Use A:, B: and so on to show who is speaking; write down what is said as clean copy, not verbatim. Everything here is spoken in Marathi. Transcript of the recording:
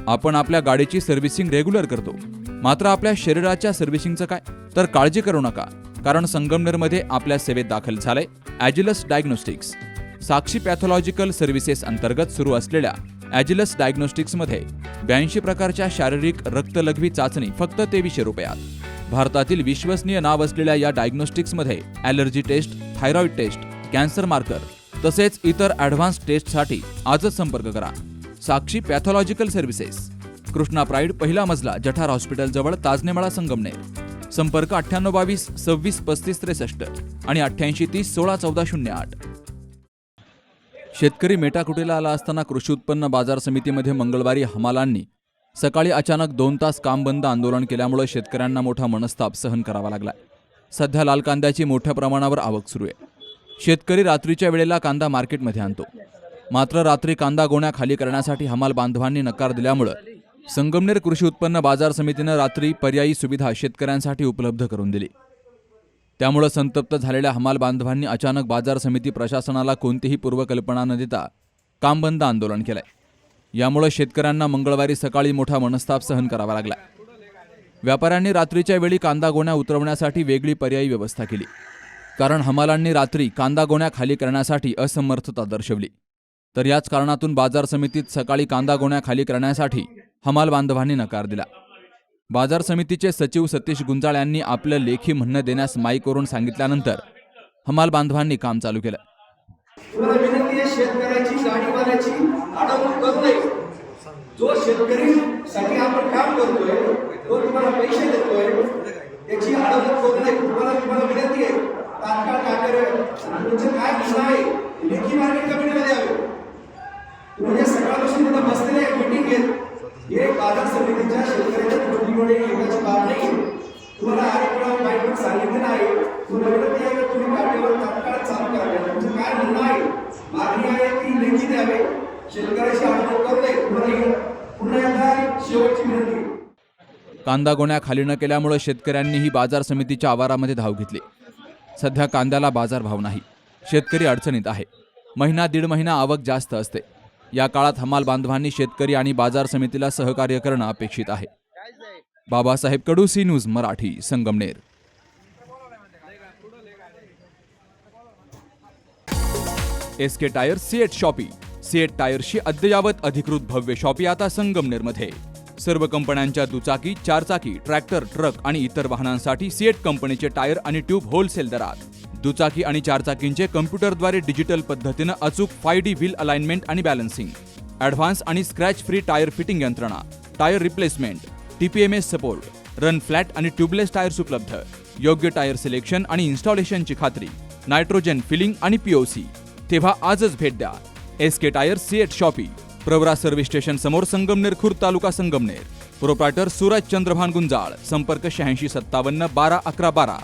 A: आपण आपल्या गाडीची सर्व्हिसिंग रेग्युलर करतो, मात्र आपल्या शरीराच्या सर्व्हिसिंगचं काय? तर काळजी करू नका, कारण संगमनेरमध्ये आपल्या सेवेत दाखल झालंय ॲजिलस डायग्नोस्टिक्स. साक्षी पॅथॉलॉजिकल सर्व्हिसेस अंतर्गत सुरू असलेल्या ॲजिलस डायग्नोस्टिक्समध्ये 82 प्रकारच्या शारीरिक रक्तलघवी चाचणी फक्त 2300 रुपयात. भारतातील विश्वसनीय नाव असलेल्या या डायग्नोस्टिक्समध्ये allergy test, thyroid test, cancer marker तसेच इतर ॲडव्हान्स टेस्टसाठी आजच संपर्क करा. Sakshi pathological services, Krishna pride, पहिला मजला, जठार हॉस्पिटल जवळ, ताजनेमाळा, संगमनेर. संपर्क 9822 26 35 63 आणि 8830 16 14 08. शेतकरी मेटाकुटीला आला असताना कृषी उत्पन्न बाजार समितीमध्ये मंगळवारी हमालांनी सकाळी अचानक 2 तास काम बंद आंदोलन केल्यामुळे शेतकऱ्यांना मोठा मनस्ताप सहन करावा लागला. सध्या लाल कांद्याची मोठ्या प्रमाणावर आवक सुरू आहे. शेतकरी रात्रीच्या वेळेला कांदा मार्केटमध्ये आणतो, मात्र रात्री कांदा गोण्या खाली करण्यासाठी हमाल बांधवांनी नकार दिल्यामुळे संगमनेर कृषी उत्पन्न बाजार समितीनं रात्री पर्यायी सुविधा शेतकऱ्यांसाठी उपलब्ध करून दिली. त्यामुळे संतप्त झालेल्या हमाल बांधवांनी अचानक बाजार समिती प्रशासनाला कोणतीही पूर्वकल्पना न देता काम बंद आंदोलन केलंय. यामुळे शेतकऱ्यांना मंगळवारी सकाळी मोठा मनस्ताप सहन करावा लागला. व्यापाऱ्यांनी रात्रीच्या वेळी कांदा गोण्या उतरवण्यासाठी वेगळी पर्यायी व्यवस्था केली, कारण हमालांनी रात्री कांदा गोण्या खाली करण्यासाठी असमर्थता दर्शवली. तर याच कारणातून बाजार समितीत सकाळी कांदा गोण्या खाली करण्यासाठी हमाल बांधवांनी नकार दिला. बाजार समितीचे सचिव सतीश गुंजाळ यांनी आपलं लेखी म्हणणं देण्यास माईकवरून सांगितल्यानंतर हमाल बांधवांनी काम चालू केलं.
B: तुम्हाला विनंती आहे, शेतकऱ्याची, गाडीवाल्याची अडवणूक करू नये. जो शेतकरीसाठी आपण काम करतोय, तो तुम्हाला पैसे देतोय, त्याची अडवणूक करू नये. तुम्हाला विनंती आहे, तात्काळ काय करावे, तुमचं काय म्हणणं आहे लेखी मार्केट कमिटीला द्यावे. तुम्ही सकाळपासून तिथं बसलेले मीटिंग घेत, हे बाजार समितीच्या शेतकऱ्याच्या प्रतिनिधीमुळे एकाची बाब नाही. तुम्हाला आरेखन माहिती सांगितलं नाही. तुम्हाला विनंती आहे की तुम्ही काटेवर तात्काळ चालू करावे. तुमचं काय म्हणणं आहे, मागणी आहे ती लेखी द्यावे. शेतकऱ्याची अडवणूक करू नये. तुम्हाला पुन्हा एकदा शेवटची विनंती.
A: कांदा गोण्या खाली न केल्यामुळे शेतकऱ्यांनीही बाजार समितीच्या आवारामध्ये धाव घेतली. सध्या कांद्याला बाजारभाव नाही, शेतकरी अडचणीत आहे. महिना दीड महिना आवक जास्त असते. या काळात हमाल बांधवांनी शेतकरी आणि बाजार समितीला सहकार्य करणं अपेक्षित आहे. Babasaheb Kadu, C news Marathi, Sangamner. SK tyre CEAT shoppe. CEAT टायर्सची अद्ययावत अधिकृत भव्य शॉपी आता संगमनेरमध्ये. सर्व कंपन्यांच्या दुचाकी, चारचाकी, ट्रॅक्टर, ट्रक आणि इतर वाहनांसाठी सीएट कंपनीचे टायर आणि ट्यूब होलसेल दरात. दुचाकी आणि चारचाकींचे कम्प्युटरद्वारे डिजिटल पद्धतीनं अचूक 5D व्हील अलाइनमेंट आणि बॅलन्सिंग, ॲडव्हान्स आणि स्क्रॅच फ्री टायर फिटिंग यंत्रणा, tyre replacement, TPMS support, run flat आणि ट्यूबलेस टायर्स उपलब्ध. योग्य टायर सिलेक्शन आणि इन्स्टॉलेशनची खात्री, नायट्रोजन फिलिंग आणि POC. तेव्हा आजच भेट द्या. SK tyre CEAT shoppe, Pravara service station समोर, संगमनेर खुर्द, तालुका संगमनेर. प्रोप्रायटर सूरज चंद्रभान गुंजाळ. संपर्क 86 57 12 11 12.